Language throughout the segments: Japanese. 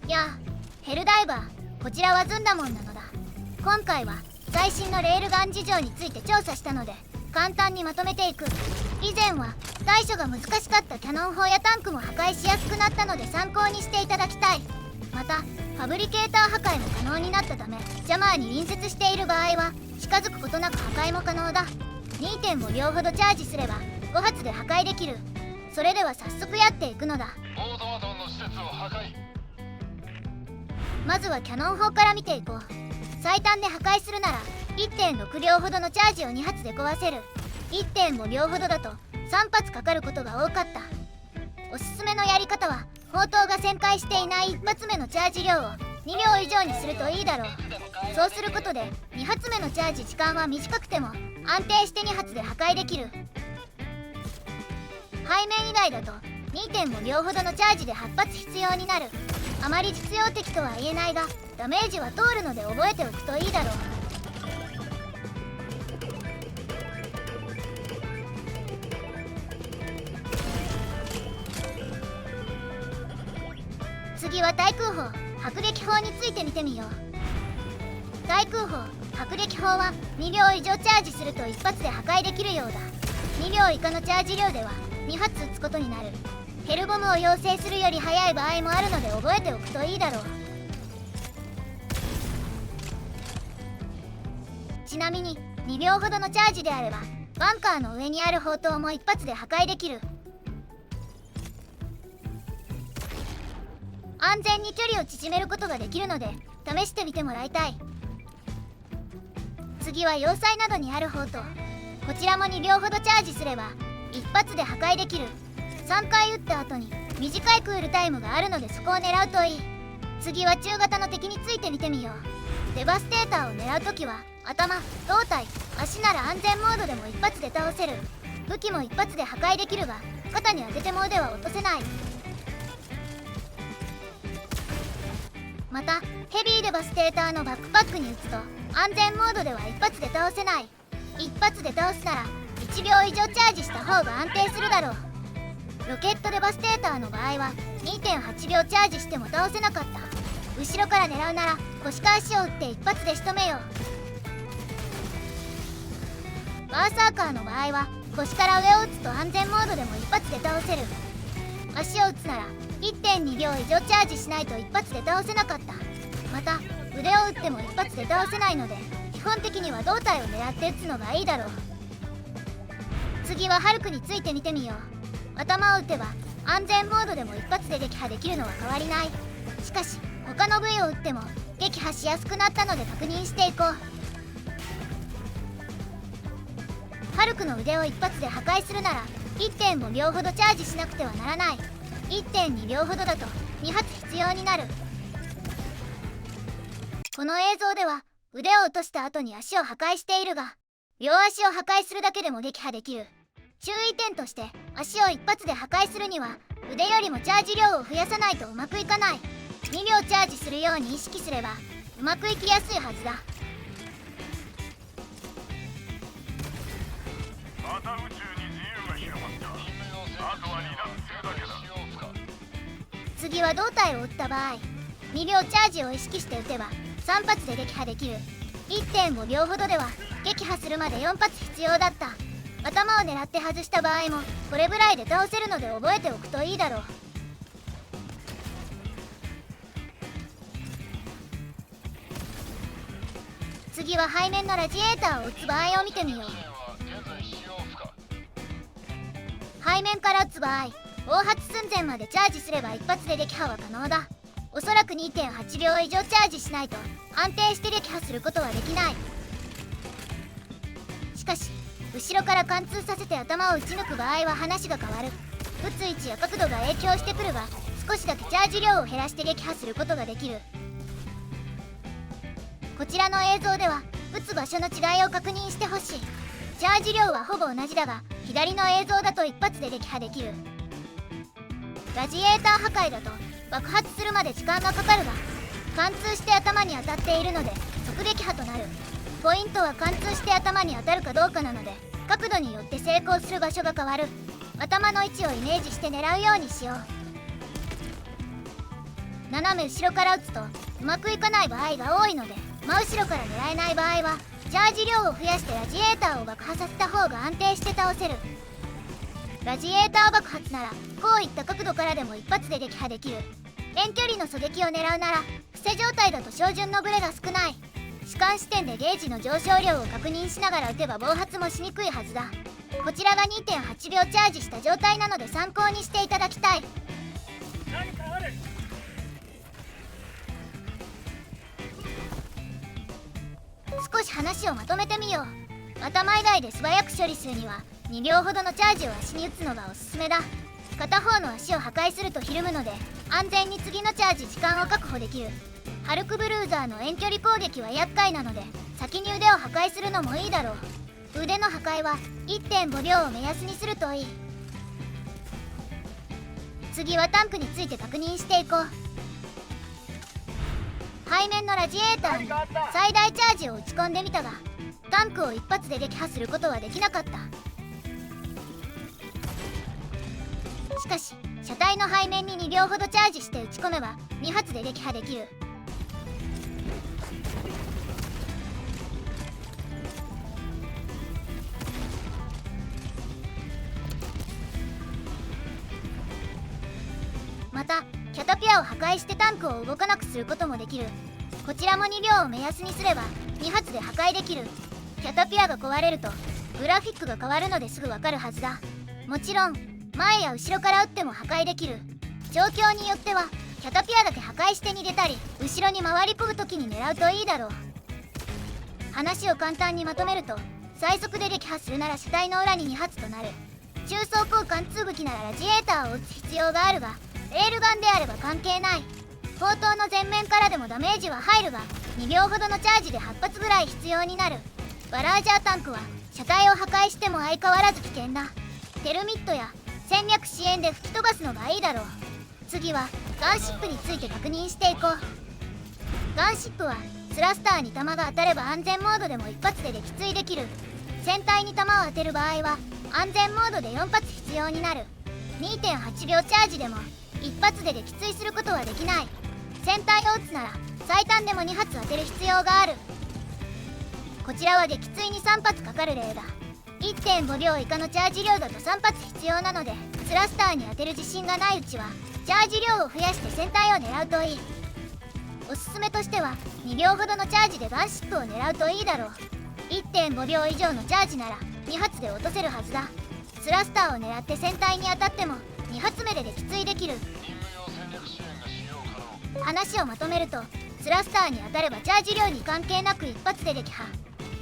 やあ、ヘルダイバー、こちらはズンダモンなのだ。今回は最新のレールガン事情について調査したので簡単にまとめていく。以前は対処が難しかったキャノン砲やタンクも破壊しやすくなったので参考にしていただきたい。またファブリケーター破壊も可能になったため、ジャマーに隣接している場合は近づくことなく破壊も可能だ。2.5 秒ほどチャージすれば5発で破壊できる。それでは早速やっていくのだ。オートマトンの施設を破壊。まずはキャノン砲から見ていこう。最短で破壊するなら 1.6 秒ほどのチャージを2発で壊せる。 1.5 秒ほどだと3発かかることが多かった。おすすめのやり方は砲塔が旋回していない1発目のチャージ量を2秒以上にするといいだろう。そうすることで2発目のチャージ時間は短くても安定して2発で破壊できる。背面以外だと 2.5 秒ほどのチャージで8発必要になる。あまり実用的とは言えないがダメージは通るので覚えておくといいだろう。次は対空砲迫撃砲について見てみよう。対空砲迫撃砲は2秒以上チャージすると1発で破壊できるようだ。2秒以下のチャージ量では2発撃つことになる。ヘルボムを要請するより早い場合もあるので覚えておくといいだろう。ちなみに2秒ほどのチャージであればバンカーの上にある砲塔も一発で破壊できる。安全に距離を縮めることができるので試してみてもらいたい。次は要塞などにある砲塔。こちらも2秒ほどチャージすれば一発で破壊できる。3回撃った後に短いクールタイムがあるのでそこを狙うといい。次は中型の敵について見てみよう。デバステーターを狙うときは頭、胴体、足なら安全モードでも一発で倒せる。武器も一発で破壊できるが肩に当ててもでは落とせない。またヘビーデバステーターのバックパックに撃つと安全モードでは一発で倒せない。一発で倒すなら1秒以上チャージした方が安定するだろう。ロケットデバステーターの場合は 2.8 秒チャージしても倒せなかった。後ろから狙うなら腰か足を撃って一発で仕留めよう。バーサーカーの場合は腰から上を撃つと安全モードでも一発で倒せる。足を撃つなら 1.2 秒以上チャージしないと一発で倒せなかった。また腕を撃っても一発で倒せないので基本的には胴体を狙って撃つのがいいだろう。次はハルクについて見てみよう。頭を撃てば安全モードでも一発で撃破できるのは変わりない。しかし他の部位を撃っても撃破しやすくなったので確認していこう。ハルクの腕を一発で破壊するなら 1.5 秒ほどチャージしなくてはならない。 1.2 秒ほどだと2発必要になる。この映像では腕を落とした後に足を破壊しているが両足を破壊するだけでも撃破できる。注意点として足を一発で破壊するには腕よりもチャージ量を増やさないとうまくいかない。2秒チャージするように意識すればうまくいきやすいはずだ。また宇宙に自由が広まった。あとは離脱するだけだ。次は胴体を撃った場合2秒チャージを意識して撃てば3発で撃破できる。 1.5 秒ほどでは撃破するまで4発必要だった。頭を狙って外した場合もこれぐらいで倒せるので覚えておくといいだろう。次は背面のラジエーターを撃つ場合を見てみよう。背面から撃つ場合暴発寸前までチャージすれば一発で撃破は可能だ。おそらく 2.8 秒以上チャージしないと安定して撃破することはできない。しかし後ろから貫通させて頭を撃ち抜く場合は話が変わる。撃つ位置や角度が影響してくるが少しだけチャージ量を減らして撃破することができる。こちらの映像では撃つ場所の違いを確認してほしい。チャージ量はほぼ同じだが左の映像だと一発で撃破できる。ラジエーター破壊だと爆発するまで時間がかかるが貫通して頭に当たっているので即撃破となる。ポイントは貫通して頭に当たるかどうかなので角度によって成功する場所が変わる。頭の位置をイメージして狙うようにしよう。斜め後ろから撃つとうまくいかない場合が多いので、真後ろから狙えない場合はチャージ量を増やしてラジエーターを爆破させた方が安定して倒せる。ラジエーター爆発ならこういった角度からでも一発で撃破できる。遠距離の狙撃を狙うなら伏せ状態だと照準のブレが少ない。主観視点でゲージの上昇量を確認しながら撃てば暴発もしにくいはずだ。こちらが 2.8 秒チャージした状態なので参考にしていただきたい。何かある。少し話をまとめてみよう。頭以外で素早く処理するには2秒ほどのチャージを足に打つのがおすすめだ。片方の足を破壊するとひるむので安全に次のチャージ時間を確保できる。ハルクブルーザーの遠距離攻撃は厄介なので先に腕を破壊するのもいいだろう。腕の破壊は 1.5 秒を目安にするといい。次はタンクについて確認していこう。背面のラジエーターに最大チャージを打ち込んでみたがタンクを一発で撃破することはできなかった。しかし車体の背面に2秒ほどチャージして打ち込めば2発で撃破できる。またキャタピアを破壊してタンクを動かなくすることもできる。こちらも2秒を目安にすれば2発で破壊できる。キャタピアが壊れるとグラフィックが変わるのですぐわかるはずだ。もちろん前や後ろから撃っても破壊できる。状況によってはキャタピアだけ破壊して逃げたり後ろに回り込む時に狙うといいだろう。話を簡単にまとめると最速で撃破するなら車体の裏に2発となる。中装甲貫通武器ならラジエーターを撃つ必要があるがレールガンであれば関係ない。砲塔の前面からでもダメージは入るが2秒ほどのチャージで8発ぐらい必要になる。バラージャータンクは車体を破壊しても相変わらず危険だ。テルミットや戦略支援で吹き飛ばすのがいいだろう。次はガンシップについて確認していこう。ガンシップはスラスターに弾が当たれば安全モードでも一発で撃墜できる。船体に弾を当てる場合は安全モードで4発必要になる。 2.8 秒チャージでも一発で撃墜することはできない。船体を撃つなら最短でも2発当てる必要がある。こちらは撃墜に3発かかる例だ。 1.5 秒以下のチャージ量だと3発必要なのでスラスターに当てる自信がないうちはチャージ量を増やして船体を狙うといい。おすすめとしては2秒ほどのチャージでガンシップを狙うといいだろう。 1.5 秒以上のチャージなら2発で落とせるはずだ。スラスターを狙って船体に当たっても2発目で撃墜できる。話をまとめるとスラスターに当たればチャージ量に関係なく一発で撃破。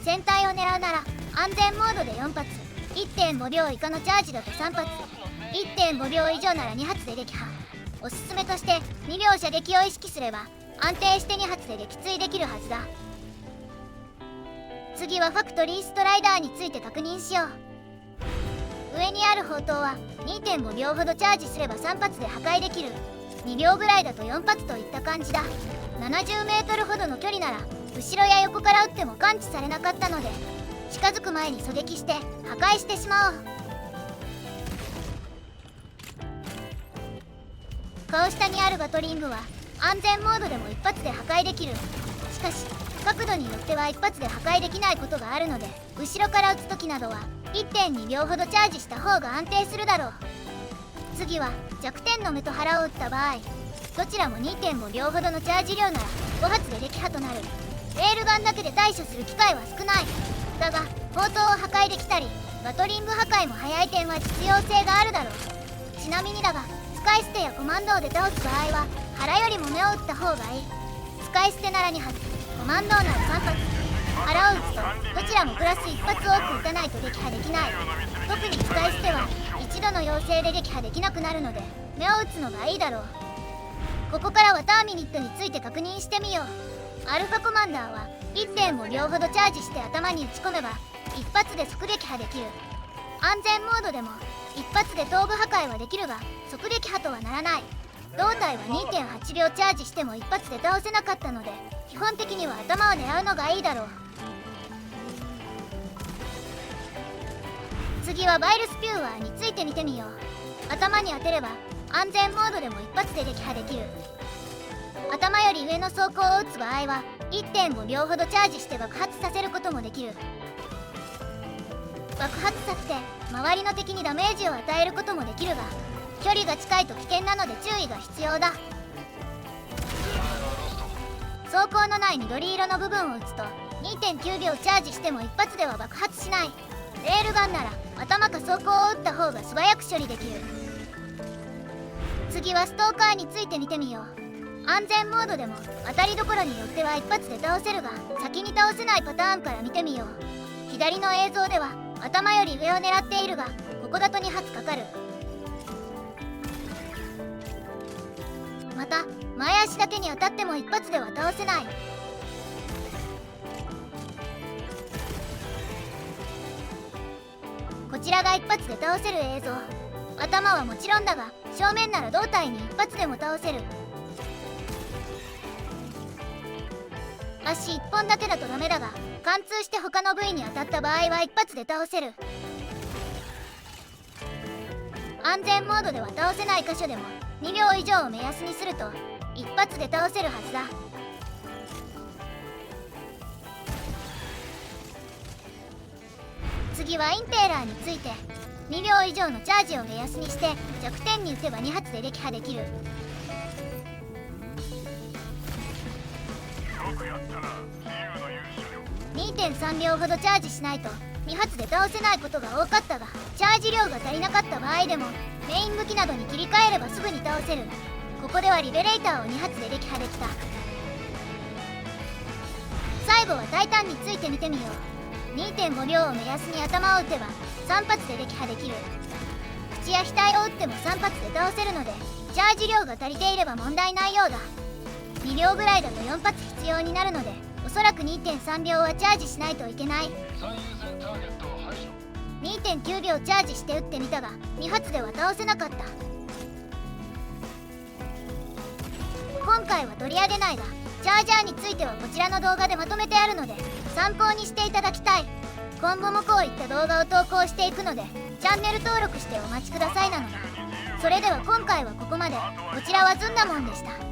船体を狙うなら安全モードで4発、 1.5 秒以下のチャージだと3発、 1.5 秒以上なら2発で撃破。おすすめとして2秒射撃を意識すれば安定して2発で撃墜できるはずだ。次はファクトリーストライダーについて確認しよう。上にある砲塔は 2.5 秒ほどチャージすれば3発で破壊できる。2秒ぐらいだと4発といった感じだ。70メートルほどの距離なら後ろや横から撃っても感知されなかったので近づく前に狙撃して破壊してしまおう。顔下にあるガトリングは安全モードでも一発で破壊できる。しかし角度によっては一発で破壊できないことがあるので後ろから撃つ時などは 1.2 秒ほどチャージした方が安定するだろう。次は弱点の目と腹を撃った場合どちらも 2.5 秒ほどのチャージ量なら5発で撃破となる。レールガンだけで対処する機会は少ない。だが砲塔を破壊できたりガトリング破壊も早い点は実用性があるだろう。ちなみにだが使い捨てやコマンドーで倒す場合は腹よりも目を打った方がいい。使い捨てなら2発、コマンドーなら3発。腹を打つとどちらもプラス1発多く撃たないと撃破できない。特に使い捨ては一度の要請で撃破できなくなるので目を打つのがいいだろう。ここからはターミニットについて確認してみよう。アルファコマンダーは 1.5 秒ほどチャージして頭に打ち込めば一発で即撃破できる。安全モードでも一発で頭部破壊はできるが即撃破とはならない。胴体は 2.8 秒チャージしても一発で倒せなかったので基本的には頭を狙うのがいいだろう。次はバイルスピューワーについて見てみよう。頭に当てれば安全モードでも一発で撃破できる。頭より上の装甲を撃つ場合は 1.5 秒ほどチャージして爆発させることもできる。爆発させて周りの敵にダメージを与えることもできるが、距離が近いと危険なので注意が必要だ。装甲のない緑色の部分を撃つと 2.9 秒チャージしても一発では爆発しない。レールガンなら頭か装甲を撃った方が素早く処理できる。次はストーカーについて見てみよう。安全モードでも当たりどころによっては一発で倒せるが、先に倒せないパターンから見てみよう。左の映像では頭より上を狙っているが、ここだと2発かかる。また前足だけに当たっても一発では倒せない。こちらが一発で倒せる映像。頭はもちろんだが、正面なら胴体に一発でも倒せる。足1本だけだとダメだが、貫通して他の部位に当たった場合は一発で倒せる。安全モードでは倒せない箇所でも2秒以上を目安にすると一発で倒せるはずだ。次はインペーラーについて。2秒以上のチャージを目安にして弱点に撃てば2発で撃破できる。よくやったな、自由の勇者よ。 2.3 秒ほどチャージしないと2発で倒せないことが多かったが、チャージ量が足りなかった場合でもメイン武器などに切り替えればすぐに倒せる。ここではリベレーターを2発で撃破できた。最後はタイタンについて見てみよう。 2.5 秒を目安に頭を撃てば3発で撃破できる。口や額を撃っても3発で倒せるので、チャージ量が足りていれば問題ないようだ。2秒ぐらいだと4発必要になるので、おそらく 2.3 秒はチャージしないといけない。最優先ターゲットを排除。 2.9 秒チャージして撃ってみたが2発では倒せなかった。今回は取り上げないが、チャージャーについてはこちらの動画でまとめてあるので参考にしていただきたい。今後もこういった動画を投稿していくのでチャンネル登録してお待ちくださいなのだ。それでは今回はここまで。こちらはずんだもんでした。